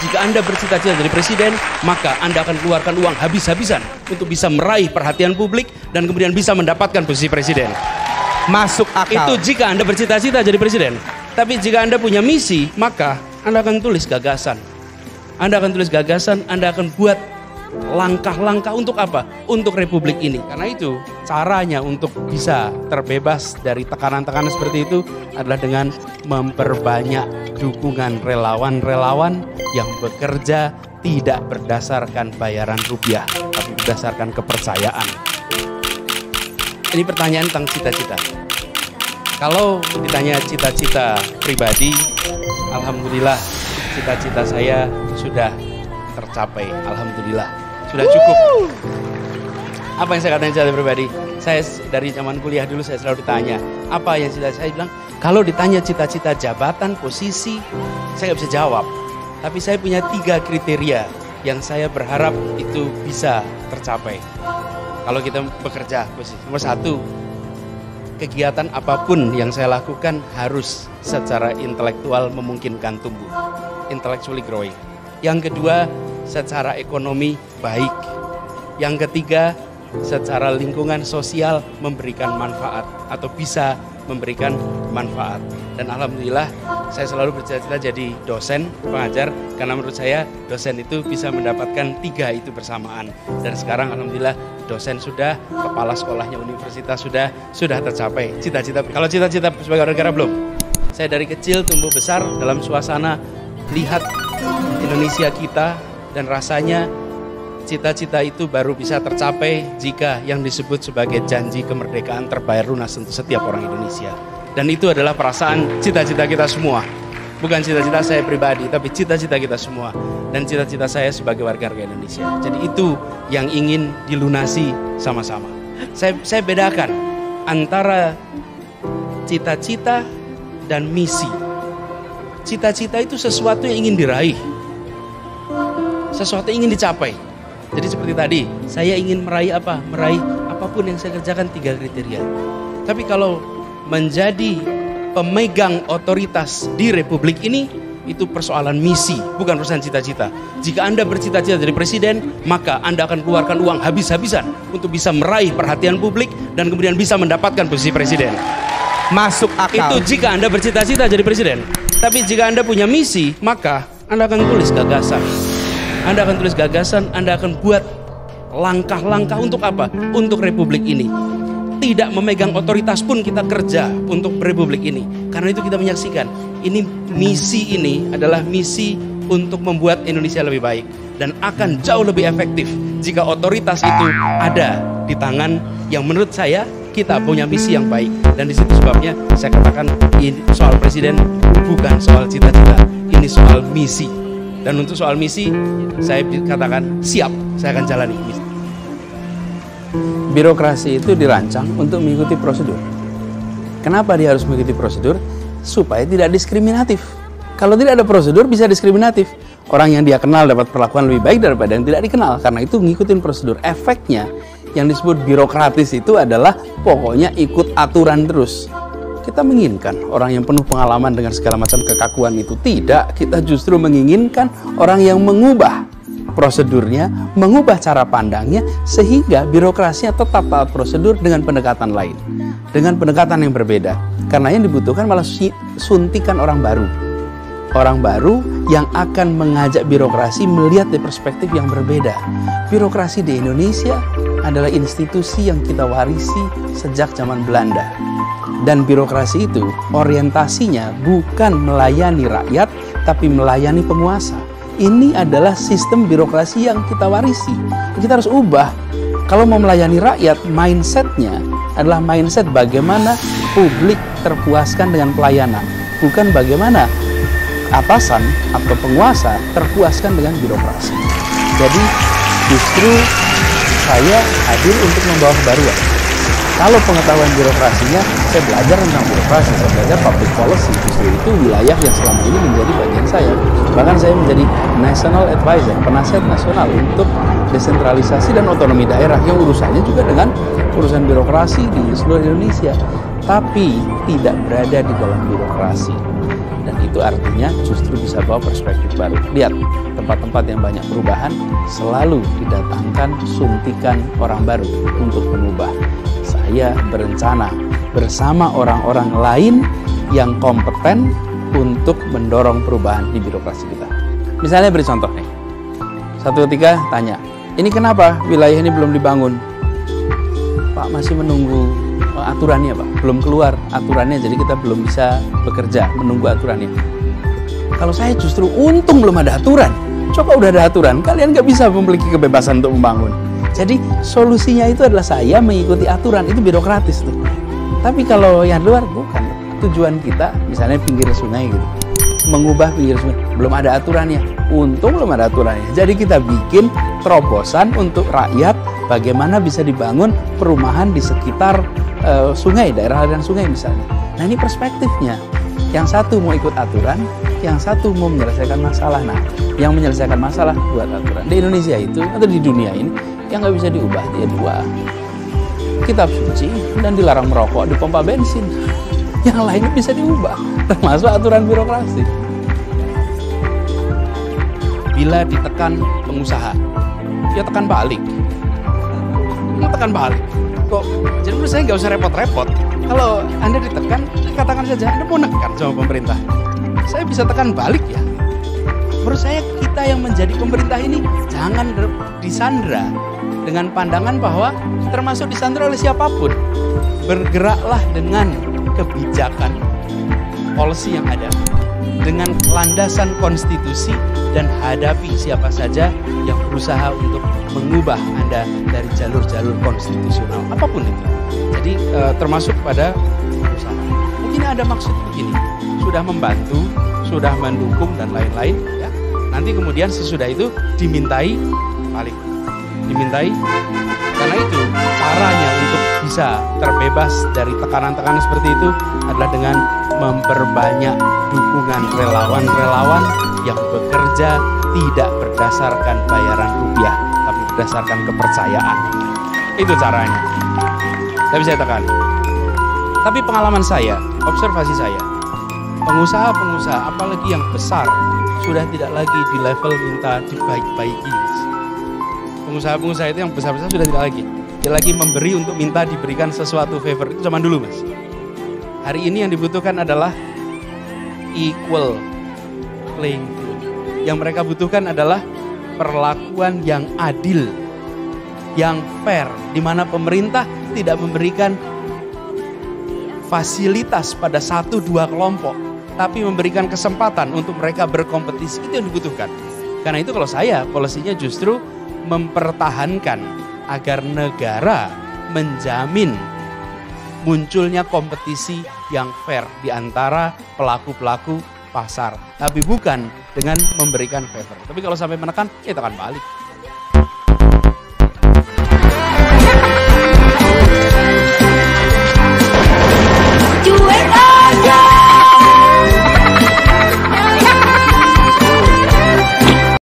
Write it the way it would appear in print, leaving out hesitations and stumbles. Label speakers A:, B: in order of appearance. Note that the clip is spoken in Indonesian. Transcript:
A: Jika Anda bercita-cita jadi presiden, maka Anda akan keluarkan uang habis-habisan untuk bisa meraih perhatian publik dan kemudian bisa mendapatkan posisi presiden.
B: Masuk akal.
A: Itu jika Anda bercita-cita jadi presiden. Tapi jika Anda punya misi, maka Anda akan tulis gagasan. Anda akan tulis gagasan, Anda akan buat langkah-langkah untuk apa? Untuk republik ini. Karena itu caranya untuk bisa terbebas dari tekanan-tekanan seperti itu adalah dengan memperbanyak dukungan relawan-relawan yang bekerja tidak berdasarkan bayaran rupiah, tapi berdasarkan kepercayaan. Ini pertanyaan tentang cita-cita. Kalau ditanya cita-cita pribadi, alhamdulillah cita-cita saya sudah tercapai, alhamdulillah sudah cukup. Apa yang saya katakan cita-cita pribadi? Saya dari zaman kuliah dulu saya selalu ditanya apa yang cita-cita. Saya bilang kalau ditanya cita-cita jabatan, posisi, saya nggak bisa jawab. Tapi saya punya 3 kriteria yang saya berharap itu bisa tercapai. Kalau kita bekerja, posisi nomor 1, kegiatan apapun yang saya lakukan harus secara intelektual memungkinkan tumbuh, intellectually growing. Yang kedua, secara ekonomi baik. Yang ketiga, secara lingkungan sosial memberikan manfaat atau bisa memberikan manfaat. Dan alhamdulillah saya selalu bercita-cita jadi dosen, pengajar, karena menurut saya dosen itu bisa mendapatkan 3 itu bersamaan. Dan sekarang alhamdulillah dosen sudah, kepala sekolahnya universitas sudah tercapai. Cita-cita, kalau cita-cita sebagai orang negara belum. Saya dari kecil tumbuh besar dalam suasana lihat Indonesia kita, dan rasanya cita-cita itu baru bisa tercapai jika yang disebut sebagai janji kemerdekaan terbayar lunas untuk setiap orang Indonesia. Dan itu adalah perasaan cita-cita kita semua. Bukan cita-cita saya pribadi, tapi cita-cita kita semua. Dan cita-cita saya sebagai warga negara Indonesia. Jadi itu yang ingin dilunasi sama-sama. Saya bedakan antara cita-cita dan misi. Cita-cita itu sesuatu yang ingin diraih, sesuatu yang ingin dicapai. Jadi seperti tadi, saya ingin meraih apa? Meraih apapun yang saya kerjakan 3 kriteria. Tapi kalau menjadi pemegang otoritas di republik ini, itu persoalan misi, bukan persoalan cita-cita. Jika Anda bercita-cita jadi presiden, maka Anda akan keluarkan uang habis-habisan untuk bisa meraih perhatian publik dan kemudian bisa mendapatkan posisi presiden.
B: Masuk akal.
A: Itu jika Anda bercita-cita jadi presiden. Tapi jika Anda punya misi, maka Anda akan tulis gagasan. Anda akan tulis gagasan, Anda akan buat langkah-langkah untuk apa? Untuk republik ini. Tidak memegang otoritas pun kita kerja untuk republik ini. Karena itu kita menyaksikan, ini misi ini adalah misi untuk membuat Indonesia lebih baik. Dan akan jauh lebih efektif jika otoritas itu ada di tangan yang menurut saya kita punya misi yang baik. Dan di situ sebabnya saya katakan ini soal presiden bukan soal cita-cita, ini soal misi. Dan untuk soal misi, saya katakan siap, saya akan jalani misi.
C: Birokrasi itu dirancang untuk mengikuti prosedur. Kenapa dia harus mengikuti prosedur? Supaya tidak diskriminatif. Kalau tidak ada prosedur bisa diskriminatif. Orang yang dia kenal dapat perlakuan lebih baik daripada yang tidak dikenal. Karena itu mengikuti prosedur. Efeknya yang disebut birokratis itu adalah pokoknya ikut aturan terus. Kita menginginkan orang yang penuh pengalaman dengan segala macam kekakuan itu. Tidak, kita justru menginginkan orang yang mengubah prosedurnya, mengubah cara pandangnya, sehingga birokrasinya tetap taat prosedur dengan pendekatan lain, dengan pendekatan yang berbeda. Karena yang dibutuhkan malah suntikan orang baru. Orang baru yang akan mengajak birokrasi melihat dari perspektif yang berbeda. Birokrasi di Indonesia adalah institusi yang kita warisi sejak zaman Belanda. Dan birokrasi itu orientasinya bukan melayani rakyat, tapi melayani penguasa. Ini adalah sistem birokrasi yang kita warisi. Kita harus ubah. Kalau mau melayani rakyat, mindsetnya adalah mindset bagaimana publik terpuaskan dengan pelayanan. Bukan bagaimana atasan atau penguasa terpuaskan dengan birokrasi. Jadi justru saya hadir untuk membawa kebaruan. Kalau pengetahuan birokrasinya, saya belajar tentang birokrasi, saya belajar public policy. Justru itu wilayah yang selama ini menjadi bagian saya. Bahkan saya menjadi National Advisor, penasihat nasional untuk desentralisasi dan otonomi daerah yang urusannya juga dengan urusan birokrasi di seluruh Indonesia. Tapi tidak berada di dalam birokrasi. Dan itu artinya justru bisa bawa perspektif baru. Lihat, tempat-tempat yang banyak perubahan, selalu didatangkan suntikan orang baru untuk mengubah. Saya berencana bersama orang-orang lain yang kompeten untuk mendorong perubahan di birokrasi kita. Misalnya beri contoh nih. Satu ketika tanya, ini kenapa wilayah ini belum dibangun? Pak, masih menunggu aturannya Pak, belum keluar aturannya, jadi kita belum bisa bekerja, menunggu aturannya. Kalau saya justru untung belum ada aturan. Coba udah ada aturan, kalian nggak bisa memiliki kebebasan untuk membangun. Jadi solusinya itu adalah saya mengikuti aturan, itu birokratis tuh. Tapi kalau yang luar bukan. Tujuan kita misalnya pinggir sungai gitu, mengubah pinggir sungai, belum ada aturannya. Untung belum ada aturannya. Jadi kita bikin terobosan untuk rakyat bagaimana bisa dibangun perumahan di sekitar sungai, daerah aliran sungai misalnya. Nah ini perspektifnya. Yang satu mau ikut aturan, yang satu mau menyelesaikan masalah. Nah, yang menyelesaikan masalah buat aturan. Di Indonesia itu atau di dunia ini yang nggak bisa diubah dia dua: kitab suci dan dilarang merokok di pompa bensin. Yang lainnya bisa diubah, termasuk aturan birokrasi. Bila ditekan pengusaha, ya tekan balik. Tekan balik. Kok? Jadi menurut saya nggak usah repot-repot. Kalau Anda ditekan, katakan saja Anda mau nekan sama pemerintah. Saya bisa tekan balik ya. Menurut saya kita yang menjadi pemerintah ini jangan disandra dengan pandangan bahwa termasuk disandra oleh siapapun. Bergeraklah dengan kebijakan policy yang ada, dengan landasan konstitusi, dan hadapi siapa saja yang berusaha untuk mengubah Anda dari jalur-jalur konstitusional apapun itu. Jadi termasuk pada usaha. Mungkin ada maksud begini, sudah membantu, sudah mendukung dan lain-lain ya. Nanti kemudian sesudah itu dimintai balik. Karena itu caranya untuk bisa terbebas dari tekanan-tekanan seperti itu adalah dengan memperbanyak dukungan relawan-relawan yang bekerja tidak berdasarkan bayaran rupiah, tapi berdasarkan kepercayaan. Itu caranya. Tapi saya tekan. Tapi pengalaman saya, observasi saya, pengusaha-pengusaha apalagi yang besar sudah tidak lagi di level minta dibaik-baiki. Pengusaha-pengusaha itu yang besar-besar sudah tidak lagi. Dia lagi memberi untuk minta diberikan sesuatu favor. Itu zaman dulu Mas. Hari ini yang dibutuhkan adalah equal playing field. Yang mereka butuhkan adalah perlakuan yang adil, yang fair, di mana pemerintah tidak memberikan fasilitas pada 1-2 kelompok, tapi memberikan kesempatan untuk mereka berkompetisi. Itu yang dibutuhkan. Karena itu kalau saya, polisinya justru mempertahankan agar negara menjamin munculnya kompetisi yang fair di antara pelaku-pelaku pasar, tapi bukan dengan memberikan favor. Tapi kalau sampai menekan, ya tekan balik.